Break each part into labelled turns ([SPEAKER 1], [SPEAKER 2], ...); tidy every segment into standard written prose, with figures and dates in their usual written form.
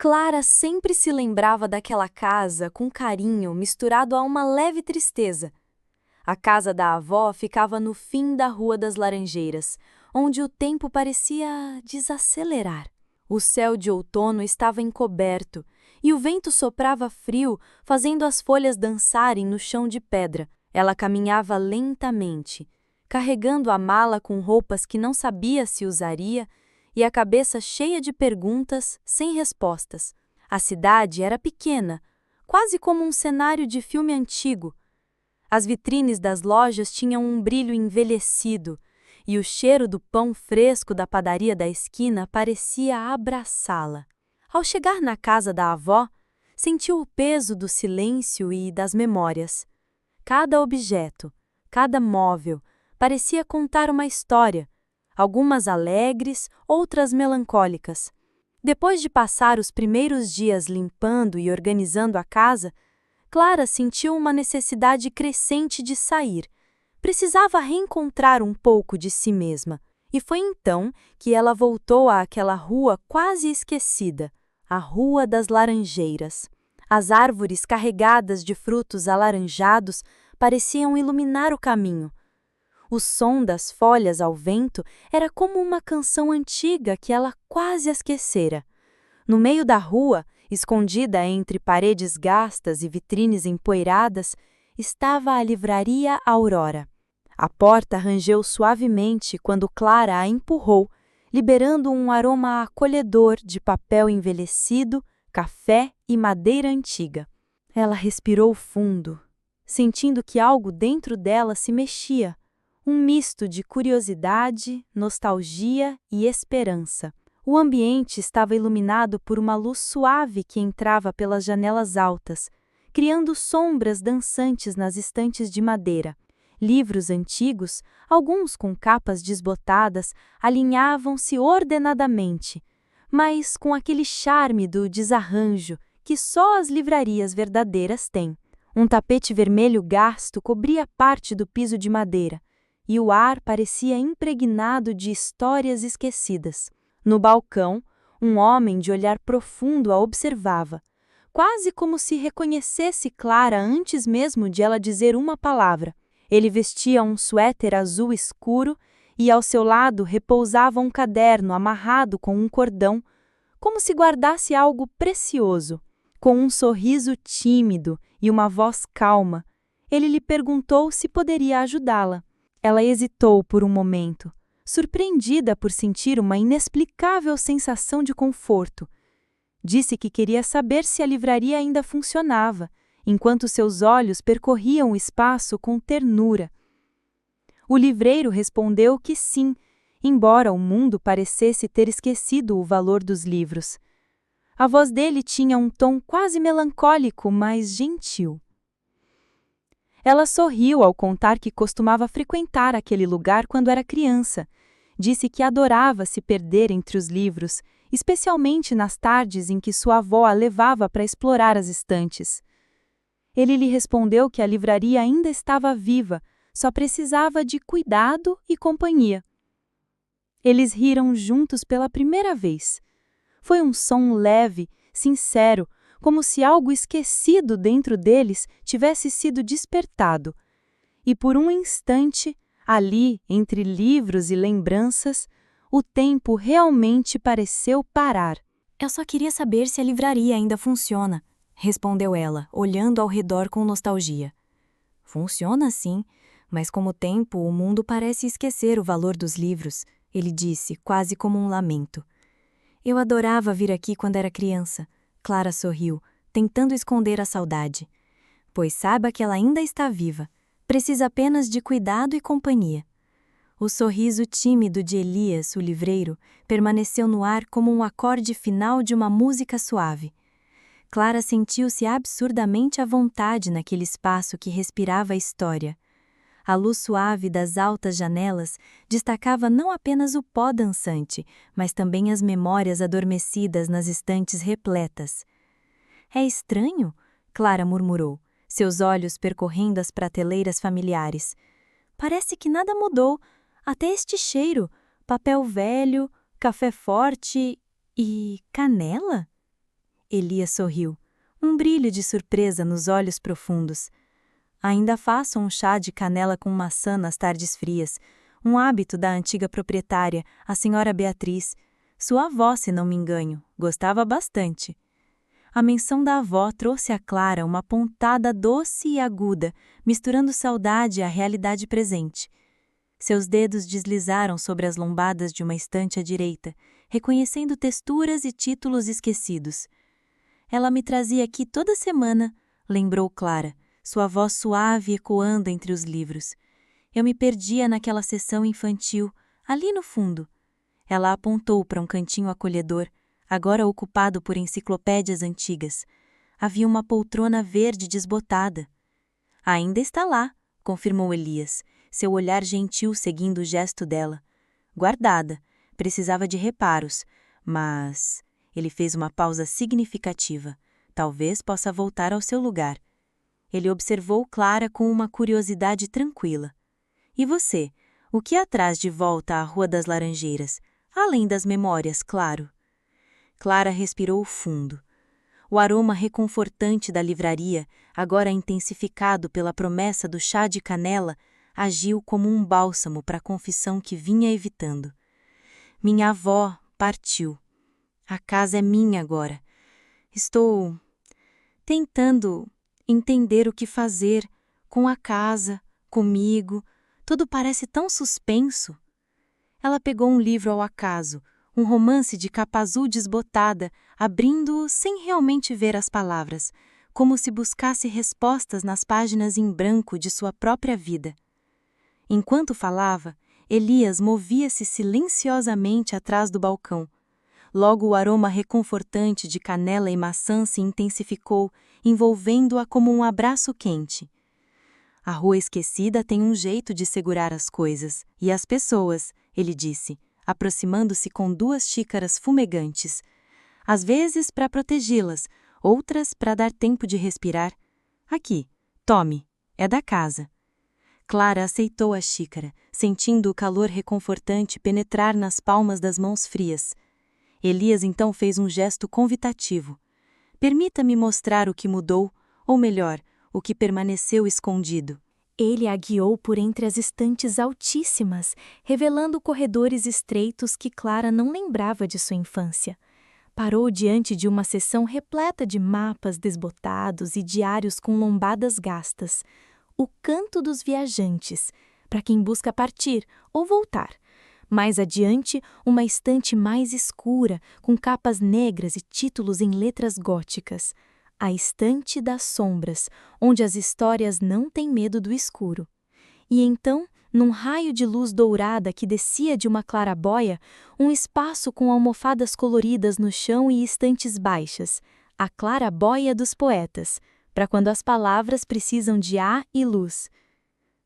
[SPEAKER 1] Clara sempre se lembrava daquela casa com carinho misturado a uma leve tristeza. A casa da avó ficava no fim da Rua das Laranjeiras, onde o tempo parecia desacelerar. O céu de outono estava encoberto e o vento soprava frio, fazendo as folhas dançarem no chão de pedra. Ela caminhava lentamente, carregando a mala com roupas que não sabia se usaria e a cabeça cheia de perguntas sem respostas. A cidade era pequena, quase como um cenário de filme antigo. As vitrines das lojas tinham um brilho envelhecido e o cheiro do pão fresco da padaria da esquina parecia abraçá-la. Ao chegar na casa da avó, sentiu o peso do silêncio e das memórias. Cada objeto, cada móvel, parecia contar uma história, algumas alegres, outras melancólicas. Depois de passar os primeiros dias limpando e organizando a casa, Clara sentiu uma necessidade crescente de sair. Precisava reencontrar um pouco de si mesma. E foi então que ela voltou àquela rua quase esquecida, a Rua das Laranjeiras. As árvores carregadas de frutos alaranjados pareciam iluminar o caminho. O som das folhas ao vento era como uma canção antiga que ela quase esquecera. No meio da rua, escondida entre paredes gastas e vitrines empoeiradas, estava a livraria Aurora. A porta rangeu suavemente quando Clara a empurrou, liberando um aroma acolhedor de papel envelhecido, café e madeira antiga. Ela respirou fundo, sentindo que algo dentro dela se mexia, um misto de curiosidade, nostalgia e esperança. O ambiente estava iluminado por uma luz suave que entrava pelas janelas altas, criando sombras dançantes nas estantes de madeira. Livros antigos, alguns com capas desbotadas, alinhavam-se ordenadamente, mas com aquele charme do desarranjo que só as livrarias verdadeiras têm. Um tapete vermelho gasto cobria parte do piso de madeira, e o ar parecia impregnado de histórias esquecidas. No balcão, um homem de olhar profundo a observava, quase como se reconhecesse Clara antes mesmo de ela dizer uma palavra. Ele vestia um suéter azul escuro e ao seu lado repousava um caderno amarrado com um cordão, como se guardasse algo precioso. Com um sorriso tímido e uma voz calma, ele lhe perguntou se poderia ajudá-la. Ela hesitou por um momento, surpreendida por sentir uma inexplicável sensação de conforto. Disse que queria saber se a livraria ainda funcionava, enquanto seus olhos percorriam o espaço com ternura. O livreiro respondeu que sim, embora o mundo parecesse ter esquecido o valor dos livros. A voz dele tinha um tom quase melancólico, mas gentil. Ela sorriu ao contar que costumava frequentar aquele lugar quando era criança. Disse que adorava se perder entre os livros, especialmente nas tardes em que sua avó a levava para explorar as estantes. Ele lhe respondeu que a livraria ainda estava viva, só precisava de cuidado e companhia. Eles riram juntos pela primeira vez. Foi um som leve, sincero, como se algo esquecido dentro deles tivesse sido despertado. E por um instante, ali, entre livros e lembranças, o tempo realmente pareceu parar.
[SPEAKER 2] Eu só queria saber se a livraria ainda funciona, respondeu ela, olhando ao redor com nostalgia. Funciona sim, mas com o tempo o mundo parece esquecer o valor dos livros, ele disse, quase como um lamento. Eu adorava vir aqui quando era criança. Clara sorriu, tentando esconder a saudade. Pois saiba que ela ainda está viva. Precisa apenas de cuidado e companhia. O sorriso tímido de Elias, o livreiro, permaneceu no ar como um acorde final de uma música suave. Clara sentiu-se absurdamente à vontade naquele espaço que respirava a história. A luz suave das altas janelas destacava não apenas o pó dançante, mas também as memórias adormecidas nas estantes repletas. É estranho? Clara murmurou, seus olhos percorrendo as prateleiras familiares. Parece que nada mudou, até este cheiro, papel velho, café forte e canela? Elias sorriu, um brilho de surpresa nos olhos profundos. Ainda faço um chá de canela com maçã nas tardes frias, um hábito da antiga proprietária, a senhora Beatriz. Sua avó, se não me engano, gostava bastante. A menção da avó trouxe a Clara uma pontada doce e aguda, misturando saudade à realidade presente. Seus dedos deslizaram sobre as lombadas de uma estante à direita, reconhecendo texturas e títulos esquecidos. Ela me trazia aqui toda semana, lembrou Clara, sua voz suave ecoando entre os livros. Eu me perdia naquela sessão infantil, ali no fundo. Ela apontou para um cantinho acolhedor, agora ocupado por enciclopédias antigas. Havia uma poltrona verde desbotada. Ainda está lá, confirmou Elias, seu olhar gentil seguindo o gesto dela. Guardada, precisava de reparos, mas... Ele fez uma pausa significativa. Talvez possa voltar ao seu lugar. Ele observou Clara com uma curiosidade tranquila. E você? O que há traz de volta à Rua das Laranjeiras? Além das memórias, claro. Clara respirou fundo. O aroma reconfortante da livraria, agora intensificado pela promessa do chá de canela, agiu como um bálsamo para a confissão que vinha evitando. Minha avó partiu. A casa é minha agora. Estou tentando entender o que fazer com a casa, comigo. Tudo parece tão suspenso. Ela pegou um livro ao acaso, um romance de capa azul desbotada, abrindo-o sem realmente ver as palavras, como se buscasse respostas nas páginas em branco de sua própria vida. Enquanto falava, Elias movia-se silenciosamente atrás do balcão. Logo o aroma reconfortante de canela e maçã se intensificou, envolvendo-a como um abraço quente. A rua esquecida tem um jeito de segurar as coisas, e as pessoas, ele disse, aproximando-se com 2 xícaras fumegantes. Às vezes para protegê-las, outras para dar tempo de respirar. Aqui, tome, é da casa. Clara aceitou a xícara, sentindo o calor reconfortante penetrar nas palmas das mãos frias. Elias então fez um gesto convidativo. Permita-me mostrar o que mudou, ou melhor, o que permaneceu escondido.
[SPEAKER 1] Ele a guiou por entre as estantes altíssimas, revelando corredores estreitos que Clara não lembrava de sua infância. Parou diante de uma seção repleta de mapas desbotados e diários com lombadas gastas. O canto dos viajantes, para quem busca partir ou voltar. Mais adiante, uma estante mais escura, com capas negras e títulos em letras góticas. A estante das sombras, onde as histórias não têm medo do escuro. E então, num raio de luz dourada que descia de uma clarabóia, um espaço com almofadas coloridas no chão e estantes baixas. A clarabóia dos poetas, para quando as palavras precisam de ar e luz.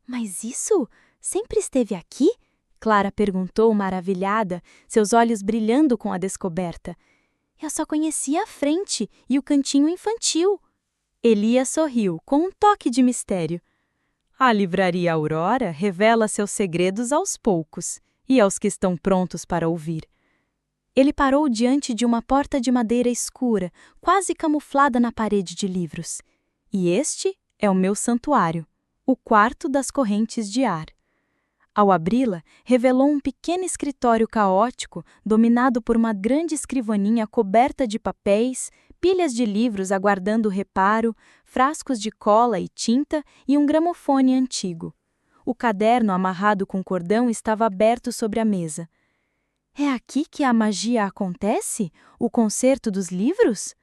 [SPEAKER 1] Mas isso sempre esteve aqui? Clara perguntou maravilhada, seus olhos brilhando com a descoberta. Eu só conhecia a frente e o cantinho infantil. Elias sorriu, com um toque de mistério. A livraria Aurora revela seus segredos aos poucos, e aos que estão prontos para ouvir. Ele parou diante de uma porta de madeira escura, quase camuflada na parede de livros. E este é o meu santuário, o quarto das correntes de ar. Ao abri-la, revelou um pequeno escritório caótico, dominado por uma grande escrivaninha coberta de papéis, pilhas de livros aguardando reparo, frascos de cola e tinta e um gramofone antigo. O caderno amarrado com cordão estava aberto sobre a mesa. É aqui que a magia acontece? O concerto dos livros?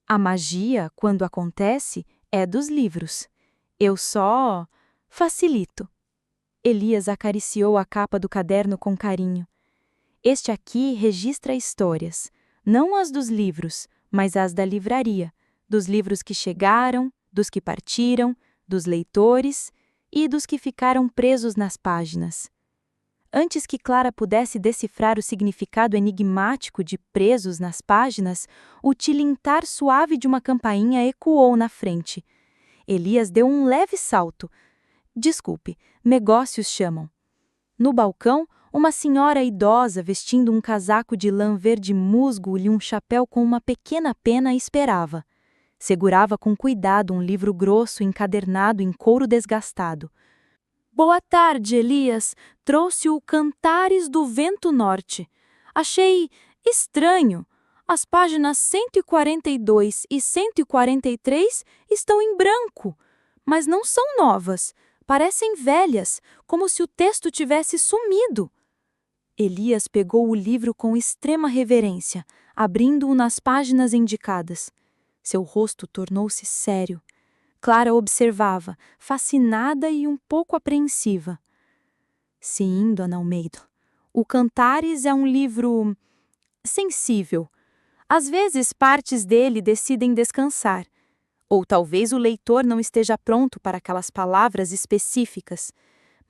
[SPEAKER 1] A magia, quando acontece, é dos livros. Eu só facilito. Elias acariciou a capa do caderno com carinho. Este aqui registra histórias, não as dos livros, mas as da livraria, dos livros que chegaram, dos que partiram, dos leitores e dos que ficaram presos nas páginas. Antes que Clara pudesse decifrar o significado enigmático de presos nas páginas, o tilintar suave de uma campainha ecoou na frente. Elias deu um leve salto. Desculpe, negócios chamam. No balcão,
[SPEAKER 2] Uma senhora idosa vestindo um casaco de lã verde musgo e um chapéu com uma pequena pena esperava. Segurava com cuidado um livro grosso encadernado em couro desgastado. Boa tarde, Elias. Trouxe o Cantares do Vento Norte. Achei estranho. As páginas 142 e 143 estão em branco, mas não são novas. Parecem velhas, como se o texto tivesse sumido. Elias pegou o livro com extrema reverência, abrindo-o nas páginas indicadas. Seu rosto tornou-se sério. Clara observava, fascinada e um pouco apreensiva. Sim, Dona Almeida, o Cantares é um livro sensível. Às vezes, partes dele decidem descansar. Ou talvez o leitor não esteja pronto para aquelas palavras específicas.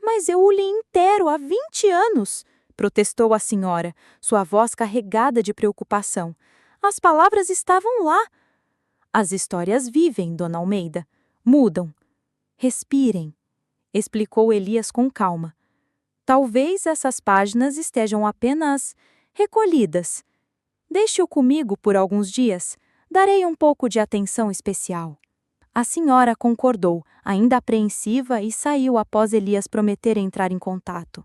[SPEAKER 2] Mas eu o li inteiro há 20 anos, protestou a senhora, sua voz carregada de preocupação. As palavras estavam lá. As histórias vivem, Dona Almeida. Mudam. Respirem, explicou Elias com calma. Talvez essas páginas estejam apenas recolhidas. Deixe-o comigo por alguns dias. Darei um pouco de atenção especial. A senhora concordou, ainda apreensiva, e saiu após Elias prometer entrar em contato.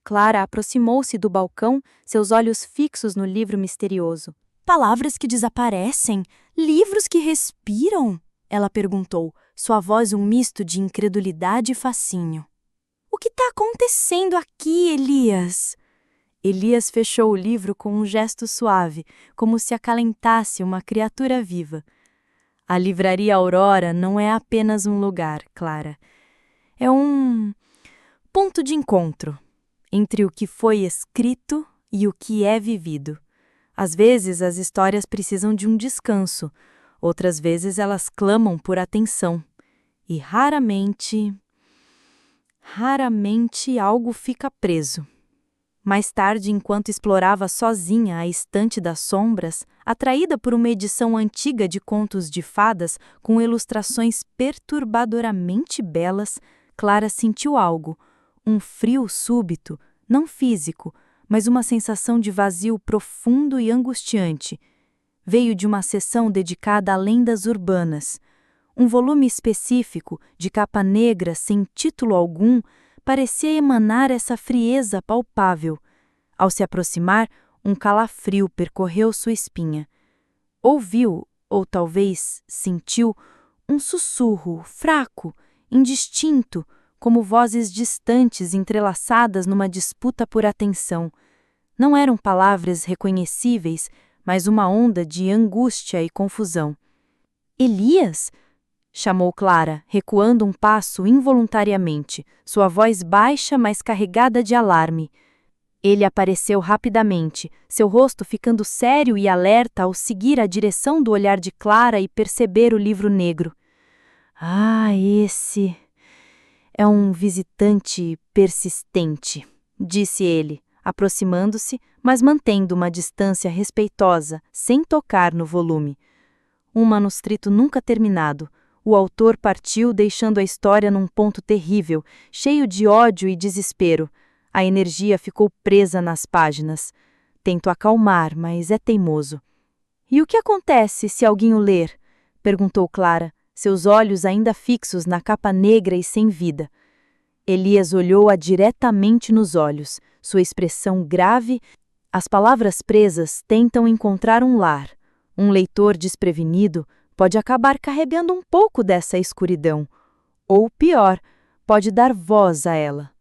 [SPEAKER 2] Clara aproximou-se do balcão, seus olhos fixos no livro misterioso. Palavras que desaparecem? Livros que respiram? Ela perguntou, sua voz um misto de incredulidade e fascínio. O que está acontecendo aqui, Elias? Elias fechou o livro com um gesto suave, como se acalentasse uma criatura viva. A Livraria Aurora não é apenas um lugar, Clara. É um ponto de encontro entre o que foi escrito e o que é vivido. Às vezes as histórias precisam de um descanso, outras vezes elas clamam por atenção. E raramente algo fica preso. Mais tarde, enquanto explorava sozinha a estante das sombras, atraída por uma edição antiga de contos de fadas com ilustrações perturbadoramente belas, Clara sentiu algo, um frio súbito, não físico, mas uma sensação de vazio profundo e angustiante. Veio de uma seção dedicada a lendas urbanas. Um volume específico, de capa negra sem título algum, parecia emanar essa frieza palpável. Ao se aproximar, um calafrio percorreu sua espinha. Ouviu, ou talvez sentiu, um sussurro fraco, indistinto, como vozes distantes entrelaçadas numa disputa por atenção. Não eram palavras reconhecíveis, mas uma onda de angústia e confusão. Elias? Chamou Clara, recuando um passo involuntariamente, sua voz baixa, mas carregada de alarme. Ele apareceu rapidamente, seu rosto ficando sério e alerta ao seguir a direção do olhar de Clara e perceber o livro negro. Ah, esse é um visitante persistente, disse ele, aproximando-se, mas mantendo uma distância respeitosa, sem tocar no volume. Um manuscrito nunca terminado. O autor partiu deixando a história num ponto terrível, cheio de ódio e desespero. A energia ficou presa nas páginas. Tento acalmar, mas é teimoso. E o que acontece se alguém o ler? Perguntou Clara, seus olhos ainda fixos na capa negra e sem vida. Elias olhou-a diretamente nos olhos, sua expressão grave. As palavras presas tentam encontrar um lar. Um leitor desprevenido pode acabar carregando um pouco dessa escuridão. Ou, pior, pode dar voz a ela.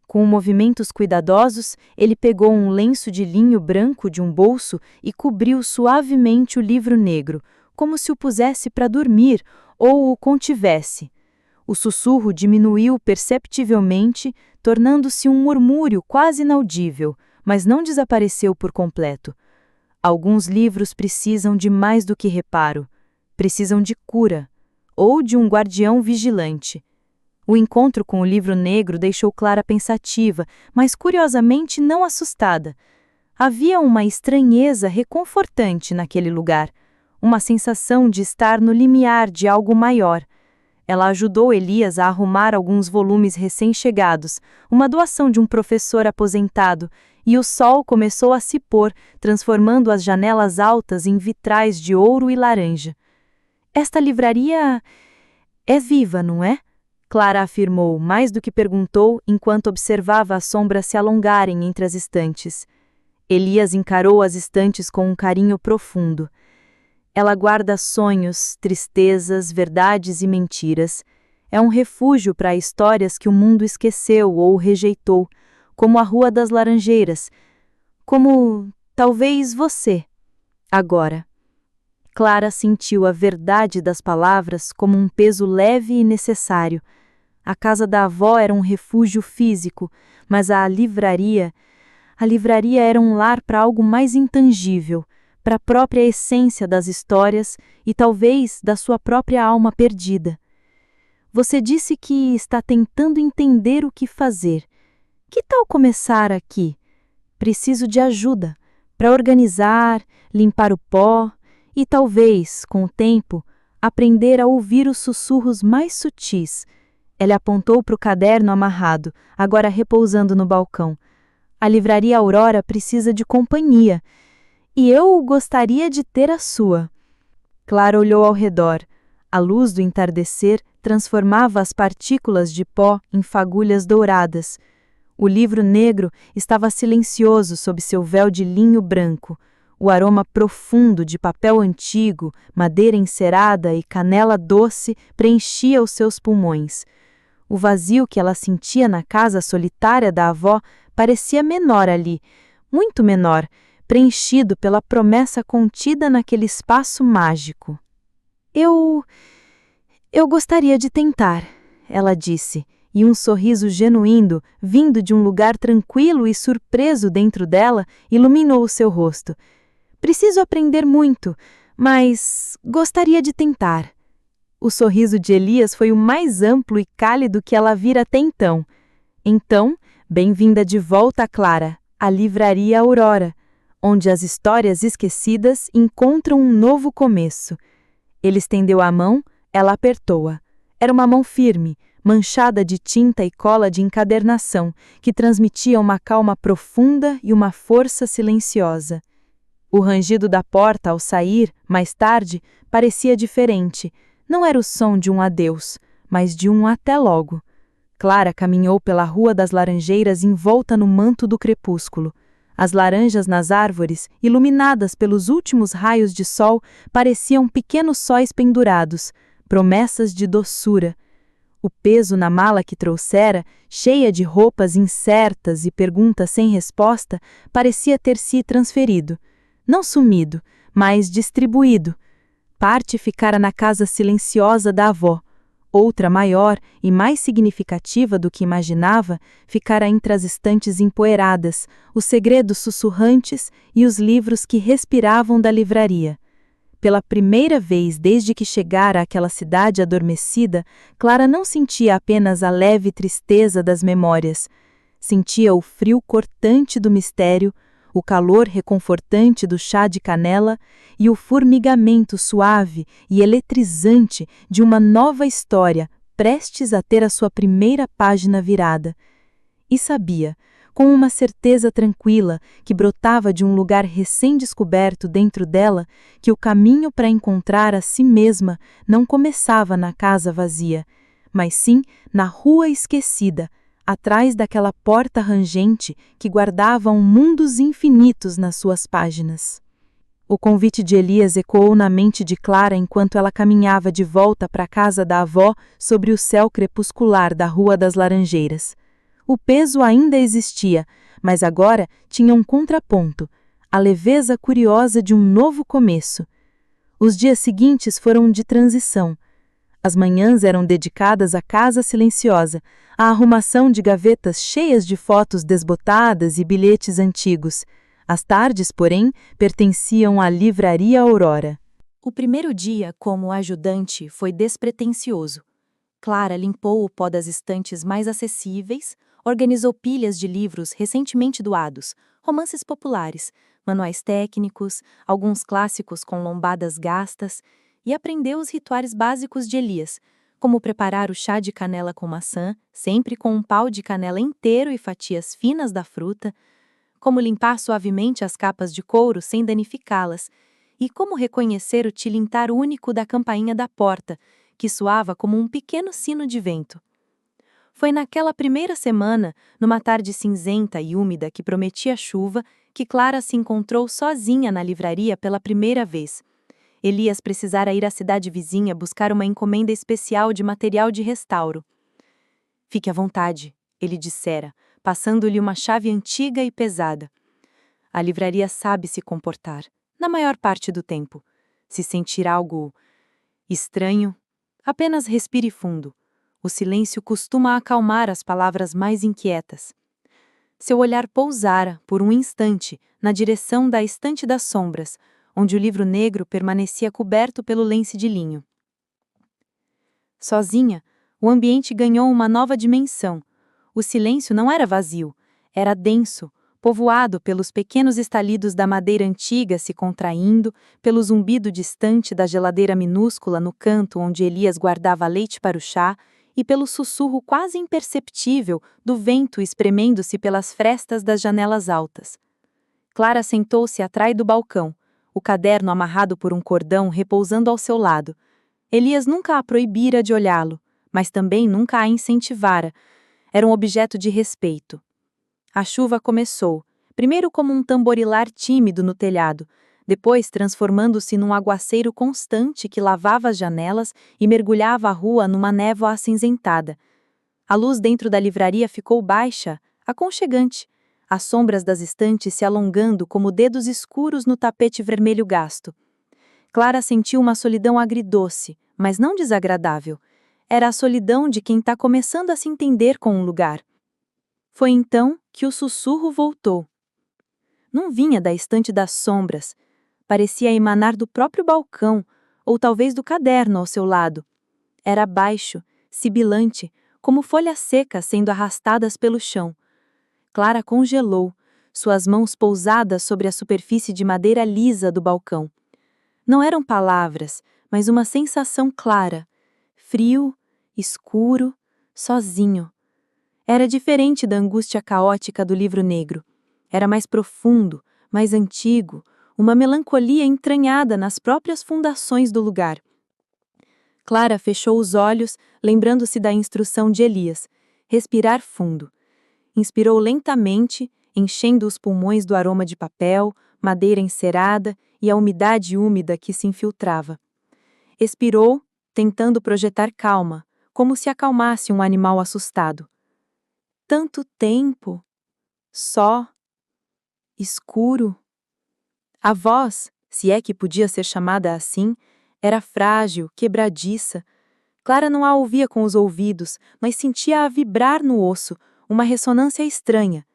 [SPEAKER 2] Com movimentos cuidadosos, ele pegou um lenço de linho branco de um bolso e cobriu suavemente o livro negro, como se o pusesse para dormir ou o contivesse. O sussurro diminuiu perceptivelmente, tornando-se um murmúrio quase inaudível, mas não desapareceu por completo. Alguns livros precisam de mais do que reparo. Precisam de cura, ou de um guardião vigilante. O encontro com o livro negro deixou Clara pensativa, mas curiosamente não assustada. Havia uma estranheza reconfortante naquele lugar, uma sensação de estar no limiar de algo maior. Ela ajudou Elias a arrumar alguns volumes recém-chegados, uma doação de um professor aposentado, e o sol começou a se pôr, transformando as janelas altas em vitrais de ouro e laranja. Esta livraria é viva, não é? Clara afirmou, mais do que perguntou, enquanto observava as sombras se alongarem entre as estantes. Elias encarou as estantes com um carinho profundo. Ela guarda sonhos, tristezas, verdades e mentiras. É um refúgio para histórias que o mundo esqueceu ou rejeitou, como a Rua das Laranjeiras, como talvez você. Agora. Clara sentiu a verdade das palavras como um peso leve e necessário. A casa da avó era um refúgio físico, mas a livraria era um lar para algo mais intangível, para a própria essência das histórias e talvez da sua própria alma perdida. Você disse que está tentando entender o que fazer. Que tal começar aqui? Preciso de ajuda para organizar, limpar o pó e talvez, com o tempo, aprender a ouvir os sussurros mais sutis. Ela apontou para o caderno amarrado, agora repousando no balcão. A livraria Aurora precisa de companhia. E eu gostaria de ter a sua. Clara olhou ao redor. A luz do entardecer transformava as partículas de pó em fagulhas douradas. O livro negro estava silencioso sob seu véu de linho branco. O aroma profundo de papel antigo, madeira encerada e canela doce preenchia os seus pulmões. O vazio que ela sentia na casa solitária da avó parecia menor ali, muito menor, preenchido pela promessa contida naquele espaço mágico. Eu gostaria de tentar, ela disse, e um sorriso genuíno, vindo de um lugar tranquilo e surpreso dentro dela, iluminou o seu rosto. Preciso aprender muito, mas gostaria de tentar. O sorriso de Elias foi o mais amplo e cálido que ela vira até então. Então, bem-vinda de volta, Clara, à Livraria Aurora, onde as histórias esquecidas encontram um novo começo. Ele estendeu a mão, ela apertou-a. Era uma mão firme, manchada de tinta e cola de encadernação, que transmitia uma calma profunda e uma força silenciosa. O rangido da porta ao sair, mais tarde, parecia diferente. Não era o som de um adeus, mas de um até logo. Clara caminhou pela Rua das Laranjeiras envolta no manto do crepúsculo. As laranjas nas árvores, iluminadas pelos últimos raios de sol, pareciam pequenos sóis pendurados, promessas de doçura. O peso na mala que trouxera, cheia de roupas incertas e perguntas sem resposta, parecia ter se transferido. Não sumido, mas distribuído. Parte ficara na casa silenciosa da avó. Outra, maior e mais significativa do que imaginava, ficara entre as estantes empoeiradas, os segredos sussurrantes e os livros que respiravam da livraria. Pela primeira vez desde que chegara àquela cidade adormecida, Clara não sentia apenas a leve tristeza das memórias. Sentia o frio cortante do mistério, o calor reconfortante do chá de canela e o formigamento suave e eletrizante de uma nova história prestes a ter a sua primeira página virada. E sabia, com uma certeza tranquila que brotava de um lugar recém-descoberto dentro dela, que o caminho para encontrar a si mesma não começava na casa vazia, mas sim na rua esquecida, atrás daquela porta rangente que guardava mundos infinitos nas suas páginas. O convite de Elias ecoou na mente de Clara enquanto ela caminhava de volta para a casa da avó sobre o céu crepuscular da Rua das Laranjeiras. O peso ainda existia, mas agora tinha um contraponto, a leveza curiosa de um novo começo. Os dias seguintes foram de transição. As manhãs eram dedicadas à casa silenciosa, à arrumação de gavetas cheias de fotos desbotadas e bilhetes antigos. As tardes, porém, pertenciam à Livraria Aurora.
[SPEAKER 1] O primeiro dia, como ajudante, foi despretensioso. Clara limpou o pó das estantes mais acessíveis, organizou pilhas de livros recentemente doados, romances populares, manuais técnicos, alguns clássicos com lombadas gastas, e aprendeu os rituais básicos de Elias,
[SPEAKER 2] como preparar o chá de canela com maçã, sempre com um pau de canela inteiro e fatias finas da fruta, como limpar suavemente as capas de couro sem danificá-las, e como reconhecer o tilintar único da campainha da porta, que soava como um pequeno sino de vento. Foi naquela primeira semana, numa tarde cinzenta e úmida que prometia chuva, que Clara se encontrou sozinha na livraria pela primeira vez. Elias precisara ir à cidade vizinha buscar uma encomenda especial de material de restauro. "Fique à vontade", ele dissera, passando-lhe uma chave antiga e pesada. A livraria sabe se comportar, na maior parte do tempo. Se sentir algo estranho, apenas respire fundo. O silêncio costuma acalmar as palavras mais inquietas. Seu olhar pousara, por um instante, na direção da estante das sombras, onde o livro negro permanecia coberto pelo lenço de linho. Sozinha, o ambiente ganhou uma nova dimensão. O silêncio não era vazio, era denso, povoado pelos pequenos estalidos da madeira antiga se contraindo, pelo zumbido distante da geladeira minúscula no canto onde Elias guardava leite para o chá, e pelo sussurro quase imperceptível do vento espremendo-se pelas frestas das janelas altas. Clara sentou-se atrás do balcão, o caderno amarrado por um cordão repousando ao seu lado. Elias nunca a proibira de olhá-lo, mas também nunca a incentivara. Era um objeto de respeito. A chuva começou, primeiro como um tamborilar tímido no telhado, depois transformando-se num aguaceiro constante que lavava as janelas e mergulhava a rua numa névoa acinzentada. A luz dentro da livraria ficou baixa, aconchegante, as sombras das estantes se alongando como dedos escuros no tapete vermelho gasto. Clara sentiu uma solidão agridoce, mas não desagradável. Era a solidão de quem está começando a se entender com um lugar. Foi então que o sussurro voltou. Não vinha da estante das sombras. Parecia emanar do próprio balcão, ou talvez do caderno ao seu lado. Era baixo, sibilante, como folhas secas sendo arrastadas pelo chão. Clara congelou, suas mãos pousadas sobre a superfície de madeira lisa do balcão. Não eram palavras, mas uma sensação clara. Frio, escuro, sozinho. Era diferente da angústia caótica do livro negro. Era mais profundo, mais antigo, uma melancolia entranhada nas próprias fundações do lugar. Clara fechou os olhos, lembrando-se da instrução de Elias: respirar fundo. Inspirou lentamente, enchendo os pulmões do aroma de papel, madeira encerada e a umidade úmida que se infiltrava. Expirou, tentando projetar calma, como se acalmasse um animal assustado. Tanto tempo, só, escuro. A voz, se é que podia ser chamada assim, era frágil, quebradiça. Clara não a ouvia com os ouvidos, mas sentia-a vibrar no osso, uma ressonância estranha.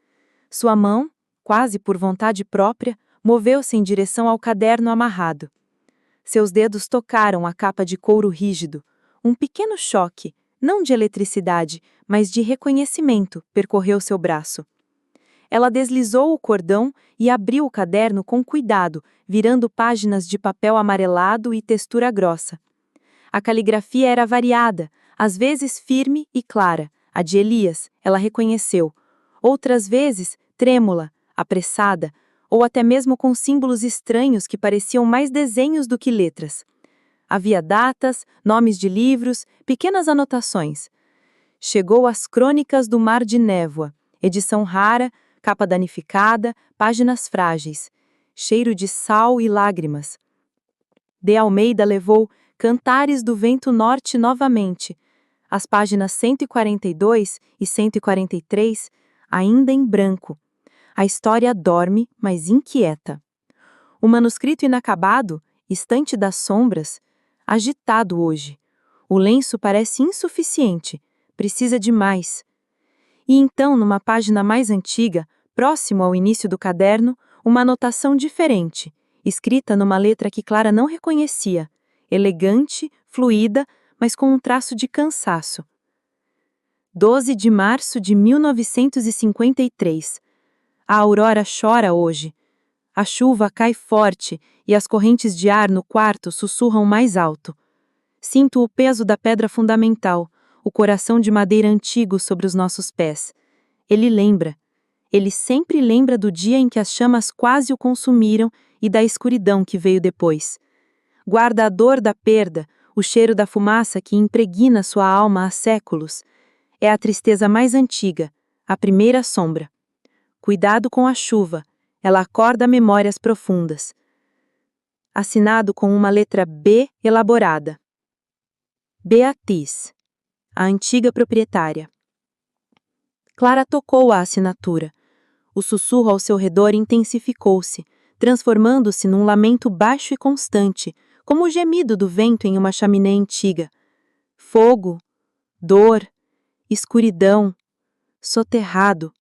[SPEAKER 2] Sua mão, quase por vontade própria, moveu-se em direção ao caderno amarrado. Seus dedos tocaram a capa de couro rígido. Um pequeno choque, não de eletricidade, mas de reconhecimento, percorreu seu braço. Ela deslizou o cordão e abriu o caderno com cuidado, virando páginas de papel amarelado e textura grossa. A caligrafia era variada, às vezes firme e clara. A de Elias, ela reconheceu. Outras vezes, trêmula, apressada, ou até mesmo com símbolos estranhos que pareciam mais desenhos do que letras. Havia datas, nomes de livros, pequenas anotações. Chegou às Crônicas do Mar de Névoa, edição rara, capa danificada, páginas frágeis, cheiro de sal e lágrimas. De Almeida levou Cantares do Vento Norte novamente, as páginas 142 e 143, ainda em branco. A história dorme, mas inquieta. O manuscrito inacabado, Estante das Sombras, agitado hoje. O lenço parece insuficiente, precisa de mais. E então, numa página mais antiga, próximo ao início do caderno, uma anotação diferente, escrita numa letra que Clara não reconhecia, elegante, fluida, mas com um traço de cansaço. 12 de março de 1953. A aurora chora hoje. A chuva cai forte e as correntes de ar no quarto sussurram mais alto. Sinto o peso da pedra fundamental, o coração de madeira antigo sobre os nossos pés. Ele lembra. Ele sempre lembra do dia em que as chamas quase o consumiram e da escuridão que veio depois. Guarda a dor da perda, o cheiro da fumaça que impregna sua alma há séculos. É a tristeza mais antiga, a primeira sombra. Cuidado com a chuva, ela acorda memórias profundas. Assinado com uma letra B elaborada. Beatriz, a antiga proprietária. Clara tocou a assinatura. O sussurro ao seu redor intensificou-se, transformando-se num lamento baixo e constante, como o gemido do vento em uma chaminé antiga. Fogo, dor, escuridão, soterrado.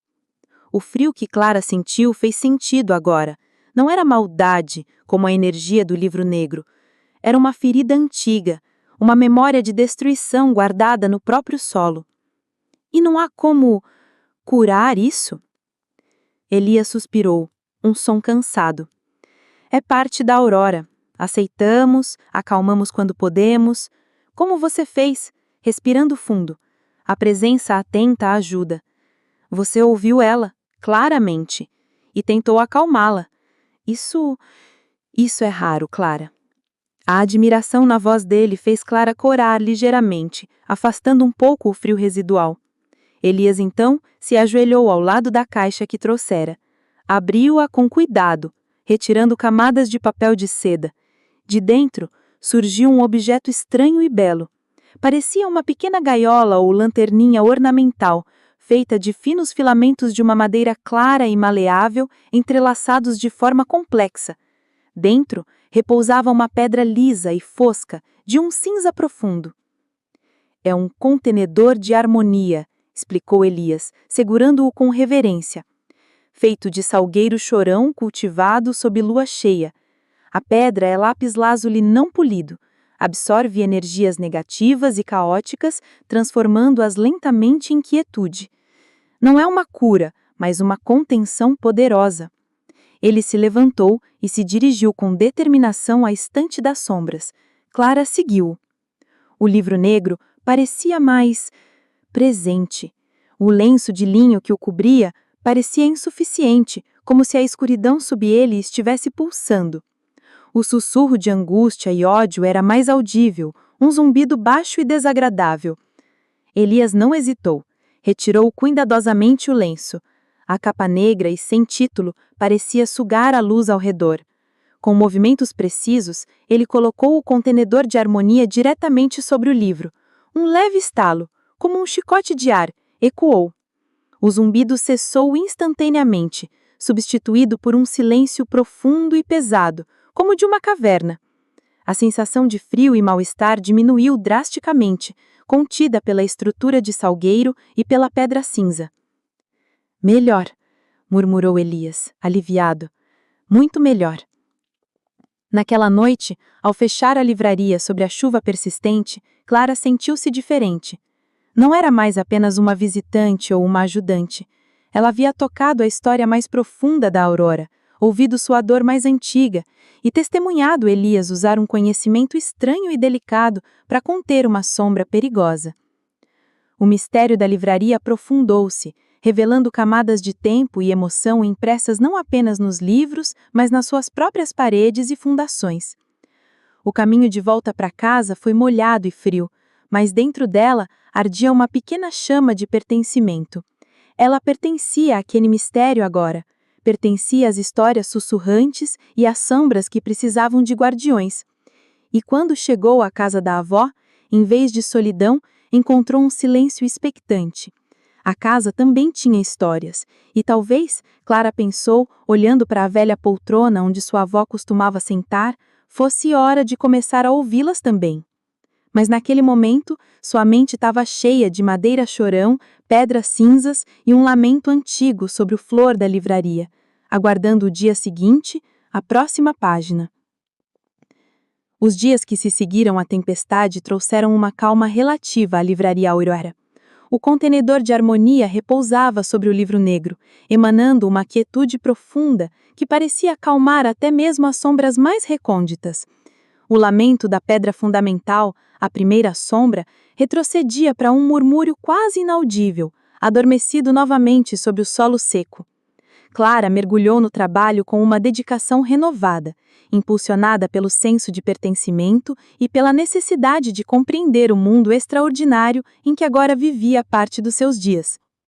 [SPEAKER 2] O frio que Clara sentiu fez sentido agora. Não era maldade, como a energia do livro negro. Era uma ferida antiga, uma memória de destruição guardada no próprio solo. E não há como curar isso? Elias suspirou, um som cansado. É parte da aurora. Aceitamos, acalmamos quando podemos. Como você fez, respirando fundo. A presença atenta ajuda. Você ouviu ela, claramente, e tentou acalmá-la. Isso é raro, Clara. A admiração na voz dele fez Clara corar ligeiramente, afastando um pouco o frio residual. Elias, então, se ajoelhou ao lado da caixa que trouxera. Abriu-a com cuidado, retirando camadas de papel de seda. De dentro, surgiu um objeto estranho e belo. Parecia uma pequena gaiola ou lanterninha ornamental, feita de finos filamentos de uma madeira clara e maleável, entrelaçados de forma complexa. Dentro, repousava uma pedra lisa e fosca, de um cinza profundo. É um contenedor de harmonia, explicou Elias, segurando-o com reverência. Feito de salgueiro chorão cultivado sob lua cheia. A pedra é lápis-lazuli não polido. Absorve energias negativas e caóticas, transformando-as lentamente em quietude. Não é uma cura, mas uma contenção poderosa. Ele se levantou e se dirigiu com determinação à estante das sombras. Clara seguiu. O livro negro parecia mais presente. O lenço de linho que o cobria parecia insuficiente, como se a escuridão sob ele estivesse pulsando. O sussurro de angústia e ódio era mais audível, um zumbido baixo e desagradável. Elias não hesitou. Retirou cuidadosamente o lenço. A capa negra e sem título parecia sugar a luz ao redor. Com movimentos precisos, ele colocou o contenedor de harmonia diretamente sobre o livro. Um leve estalo, como um chicote de ar, ecoou. O zumbido cessou instantaneamente, substituído por um silêncio profundo e pesado, como de uma caverna. A sensação de frio e mal-estar diminuiu drasticamente, contida pela estrutura de salgueiro e pela pedra cinza. Melhor, murmurou Elias, aliviado. Muito melhor. Naquela noite, ao fechar a livraria sobre a chuva persistente, Clara sentiu-se diferente. Não era mais apenas uma visitante ou uma ajudante. Ela havia tocado a história mais profunda da Aurora, ouvido sua dor mais antiga e testemunhado Elias usar um conhecimento estranho e delicado para conter uma sombra perigosa. O mistério da livraria aprofundou-se, revelando camadas de tempo e emoção impressas não apenas nos livros, mas nas suas próprias paredes e fundações. O caminho de volta para casa foi molhado e frio, mas dentro dela ardia uma pequena chama de pertencimento. Ela pertencia àquele mistério agora, pertencia às histórias sussurrantes e às sombras que precisavam de guardiões. E quando chegou à casa da avó, em vez de solidão, encontrou um silêncio expectante. A casa também tinha histórias, e talvez, Clara pensou, olhando para a velha poltrona onde sua avó costumava sentar, fosse hora de começar a ouvi-las também. Mas naquele momento, sua mente estava cheia de madeira chorão, pedras cinzas e um lamento antigo sobre o flor da livraria, aguardando o dia seguinte, a próxima página. Os dias que se seguiram à tempestade trouxeram uma calma relativa à livraria Aurora. O contenedor de harmonia repousava sobre o livro negro, emanando uma quietude profunda que parecia acalmar até mesmo as sombras mais recônditas.
[SPEAKER 3] O lamento da pedra fundamental, a primeira sombra, retrocedia para um murmúrio quase inaudível, adormecido novamente sobre o solo seco. Clara mergulhou no trabalho com uma dedicação renovada, impulsionada pelo senso de pertencimento e pela necessidade de compreender o mundo extraordinário em que agora vivia parte dos seus dias.